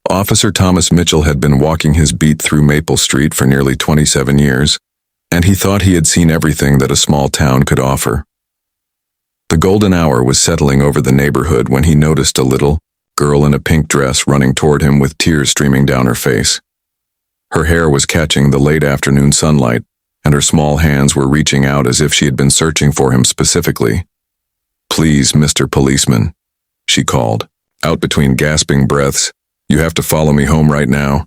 Officer Thomas Mitchell had been walking his beat through Maple Street for nearly 27 years, and he thought he had seen everything that a small town could offer. The golden hour was settling over the neighborhood when he noticed a little girl in a pink dress running toward him with tears streaming down her face. Her hair was catching the late afternoon sunlight, and her small hands were reaching out as if she had been searching for him specifically. "Please, Mr. Policeman," she called, out between gasping breaths. "You have to follow me home right now."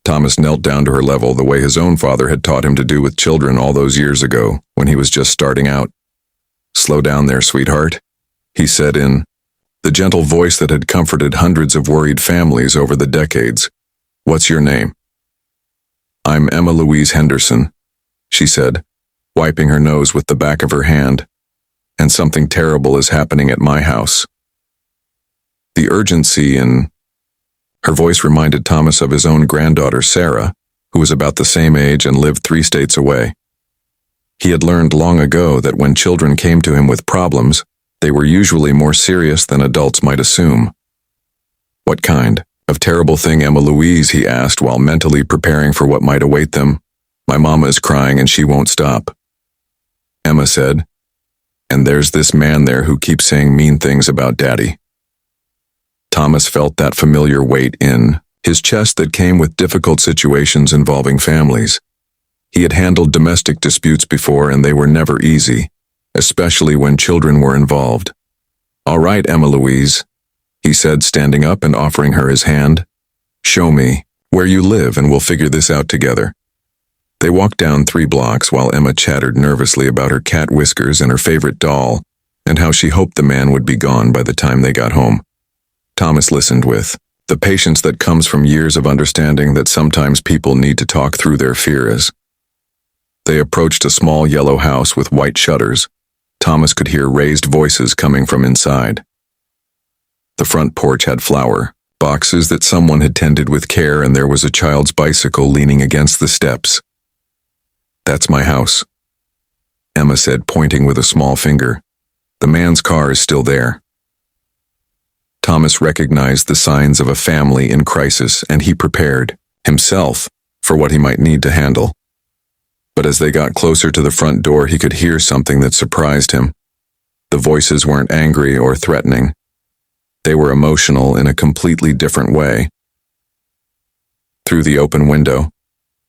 Thomas knelt down to her level the way his own father had taught him to do with children all those years ago when he was just starting out. "Slow down there, sweetheart," he said in the gentle voice that had comforted hundreds of worried families over the decades. "What's your name?" "I'm Emma Louise Henderson," she said, wiping her nose with the back of her hand. "And something terrible is happening at my house." The urgency in her voice reminded Thomas of his own granddaughter, Sarah, who was about the same age and lived 3 states away. He had learned long ago that when children came to him with problems, they were usually more serious than adults might assume. "What kind of terrible thing, Emma Louise?" he asked while mentally preparing for what might await them. "My mama is crying and she won't stop," Emma said. "And there's this man there who keeps saying mean things about Daddy." Thomas felt that familiar weight in his chest that came with difficult situations involving families. He had handled domestic disputes before and they were never easy, especially when children were involved. "All right, Emma Louise," he said, standing up and offering her his hand. "Show me where you live and we'll figure this out together." They walked down 3 blocks while Emma chattered nervously about her cat Whiskers and her favorite doll, and how she hoped the man would be gone by the time they got home. Thomas listened with the patience that comes from years of understanding that sometimes people need to talk through their fears. They approached a small yellow house with white shutters. Thomas could hear raised voices coming from inside. The front porch had flower boxes that someone had tended with care, and there was a child's bicycle leaning against the steps. "That's my house," Emma said, pointing with a small finger. "The man's car is still there." Thomas recognized the signs of a family in crisis, and he prepared himself for what he might need to handle. But as they got closer to the front door, he could hear something that surprised him. The voices weren't angry or threatening. They were emotional in a completely different way. Through the open window,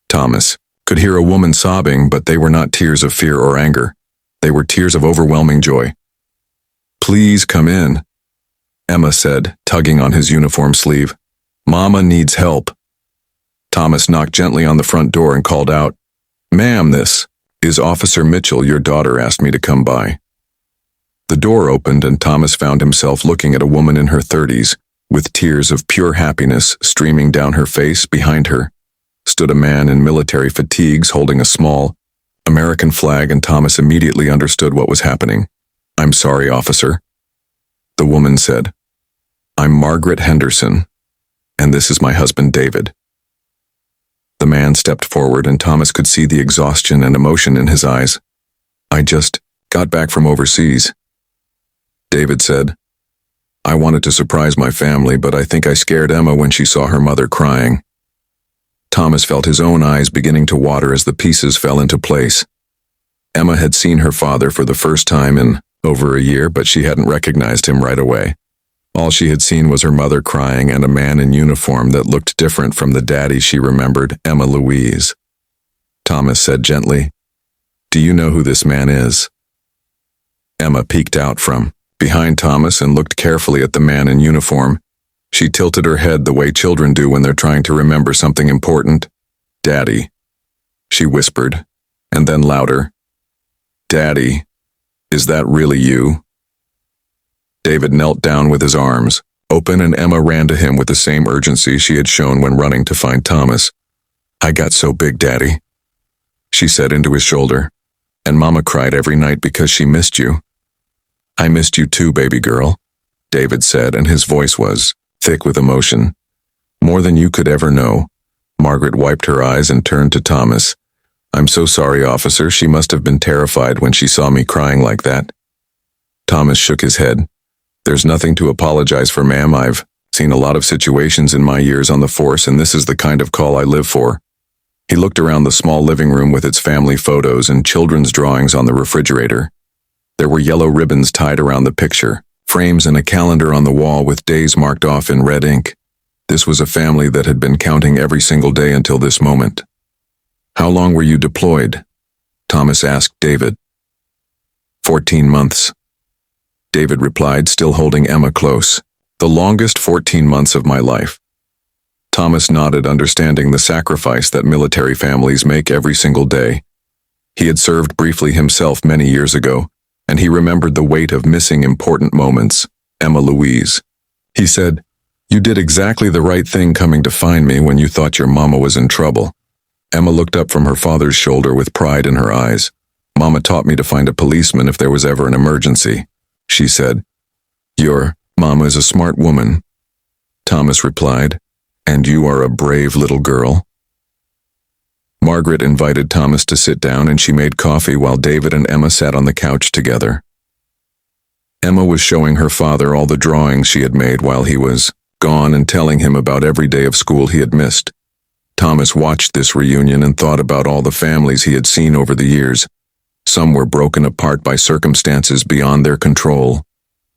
Thomas could hear a woman sobbing, but they were not tears of fear or anger. They were tears of overwhelming joy. "Please come in," Emma said, tugging on his uniform sleeve. "Mama needs help." Thomas knocked gently on the front door and called out, "Ma'am, this is Officer Mitchell. Your daughter asked me to come by." The door opened and Thomas found himself looking at a woman in her 30s, with tears of pure happiness streaming down her face. Behind her stood a man in military fatigues holding a small American flag, and Thomas immediately understood what was happening. "I'm sorry, officer," the woman said. "I'm Margaret Henderson, and this is my husband, David." The man stepped forward and Thomas could see the exhaustion and emotion in his eyes. "I just got back from overseas," David said. "I wanted to surprise my family, but I think I scared Emma when she saw her mother crying." Thomas felt his own eyes beginning to water as the pieces fell into place. Emma had seen her father for the first time in over a year, but she hadn't recognized him right away. All she had seen was her mother crying and a man in uniform that looked different from the daddy she remembered, Emma Louise. Thomas said gently, "Do you know who this man is?" Emma peeked out from behind Thomas and looked carefully at the man in uniform. She tilted her head the way children do when they're trying to remember something important. "Daddy," she whispered, and then louder, "Daddy, is that really you?" David knelt down with his arms open, and Emma ran to him with the same urgency she had shown when running to find Thomas. "I got so big, Daddy," she said into his shoulder, "and Mama cried every night because she missed you." "I missed you too, baby girl," David said, and his voice was thick with emotion. "More than you could ever know." Margaret wiped her eyes and turned to Thomas. "I'm so sorry, officer. She must have been terrified when she saw me crying like that." Thomas shook his head. "There's nothing to apologize for, ma'am. I've Seen a lot of situations in my years on the force, and this is the kind of call I live for. He looked around the small living room with its family photos and children's drawings on the refrigerator. There were yellow ribbons tied around the picture, frames and a calendar on the wall with days marked off in red ink. This was a family that had been counting every single day until this moment. "How long were you deployed?" Thomas asked David. 14 months. David replied, still holding Emma close. "The longest 14 months of my life." Thomas nodded, understanding the sacrifice that military families make every single day. He had served briefly himself many years ago, and he remembered the weight of missing important moments. Emma Louise. He said, "You did exactly the right thing coming to find me when you thought your mama was in trouble." Emma looked up from her father's shoulder with pride in her eyes. "Mama taught me to find a policeman if there was ever an emergency," she said. "Your mama is a smart woman," Thomas replied. "And you are a brave little girl." Margaret invited Thomas to sit down, and she made coffee while David and Emma sat on the couch together. Emma was showing her father all the drawings she had made while he was gone and telling him about every day of school he had missed. Thomas watched this reunion and thought about all the families he had seen over the years. Some were broken apart by circumstances beyond their control.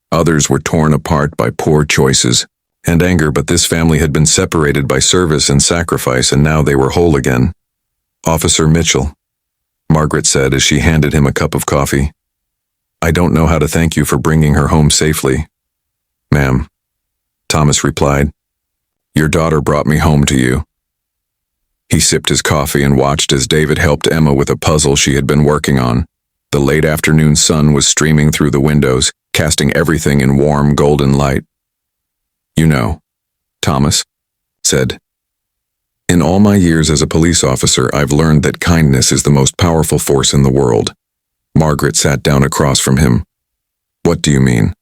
Others were torn apart by poor choices and anger, but this family had been separated by service and sacrifice, and now they were whole again. "Officer Mitchell," Margaret said as she handed him a cup of coffee. "I don't know how to thank you for bringing her home safely." "Ma'am," Thomas replied, "your daughter brought me home to you." He sipped his coffee and watched as David helped Emma with a puzzle she had been working on. The late afternoon sun was streaming through the windows, casting everything in warm golden light. "You know," Thomas said, "in all my years as a police officer, I've learned that kindness is the most powerful force in the world." Margaret sat down across from him. "What do you mean?"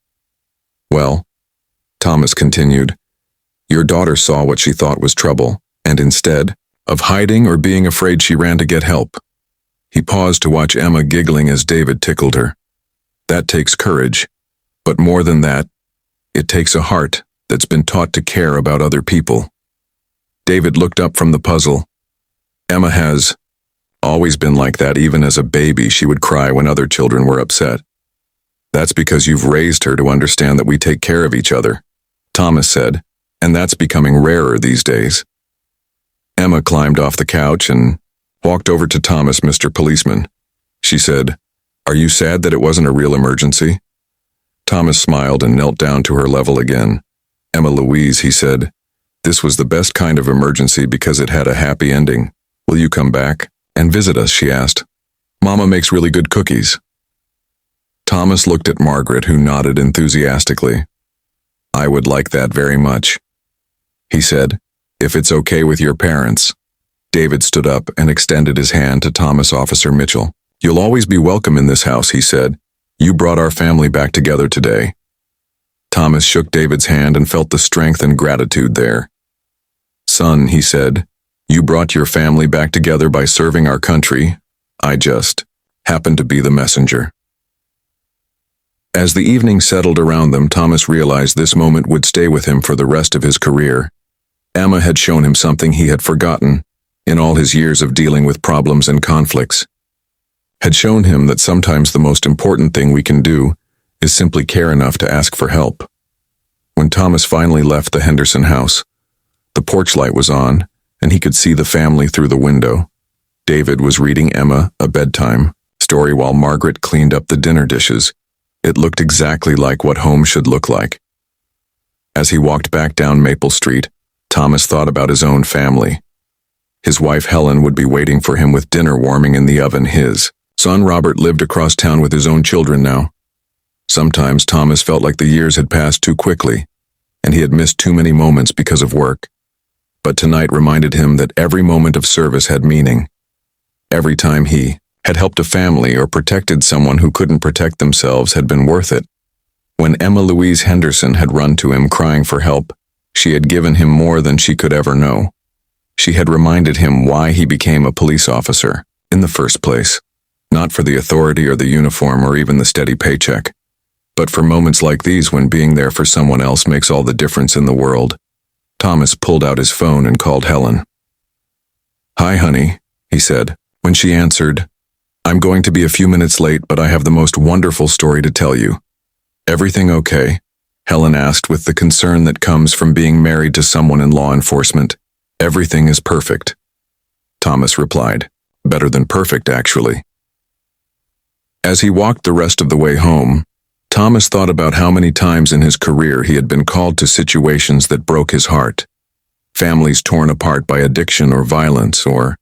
"Well," Thomas continued, "your daughter saw what she thought was trouble, and instead of hiding or being afraid, she ran to get help." He paused to watch Emma giggling as David tickled her. "That takes courage, but more than that, it takes a heart that's been taught to care about other people." David looked up from the puzzle. "Emma has always been like that. Even as a baby, she would cry when other children were upset." "That's because you've raised her to understand that we take care of each other," Thomas said, "and that's becoming rarer these days." Emma climbed off the couch and walked over to Thomas. "Mr. Policeman," she said, "are you sad that it wasn't a real emergency?" Thomas smiled and knelt down to her level again. "Emma Louise," he said, "this was the best kind of emergency because it had a happy ending. Will you come back and visit us?" she asked. "Mama makes really good cookies." Thomas looked at Margaret, who nodded enthusiastically. "I would like that very much," he said, "if it's okay with your parents." David stood up and extended his hand to Thomas. "Officer Mitchell, you'll always be welcome in this house," he said. "You brought our family back together today." Thomas shook David's hand and felt the strength and gratitude there. "Son," he said, "you brought your family back together by serving our country. I just happened to be the messenger." As the evening settled around them, Thomas realized this moment would stay with him for the rest of his career. Emma had shown him something he had forgotten in all his years of dealing with problems and conflicts. Had shown him that sometimes the most important thing we can do is simply care enough to ask for help. When Thomas finally left the Henderson house, the porch light was on, and he could see the family through the window. David was reading Emma a bedtime story while Margaret cleaned up the dinner dishes. It looked exactly like what home should look like. As he walked back down Maple Street, Thomas thought about his own family. His wife Helen would be waiting for him with dinner warming in the oven. His son Robert lived across town with his own children now. Sometimes Thomas felt like the years had passed too quickly, and he had missed too many moments because of work. But tonight reminded him that every moment of service had meaning. Every time he had helped a family or protected someone who couldn't protect themselves had been worth it. When Emma Louise Henderson had run to him crying for help, she had given him more than she could ever know. She had reminded him why he became a police officer in the first place, not for the authority or the uniform or even the steady paycheck. But for moments like these when being there for someone else makes all the difference in the world, Thomas pulled out his phone and called Helen. "Hi, honey," he said. When she answered, "I'm going to be a few minutes late, but I have the most wonderful story to tell you." "Everything okay?" Helen asked with the concern that comes from being married to someone in law enforcement. "Everything is perfect," Thomas replied. "Better than perfect, actually." As he walked the rest of the way home, Thomas thought about how many times in his career he had been called to situations that broke his heart. Families torn apart by addiction or violence, or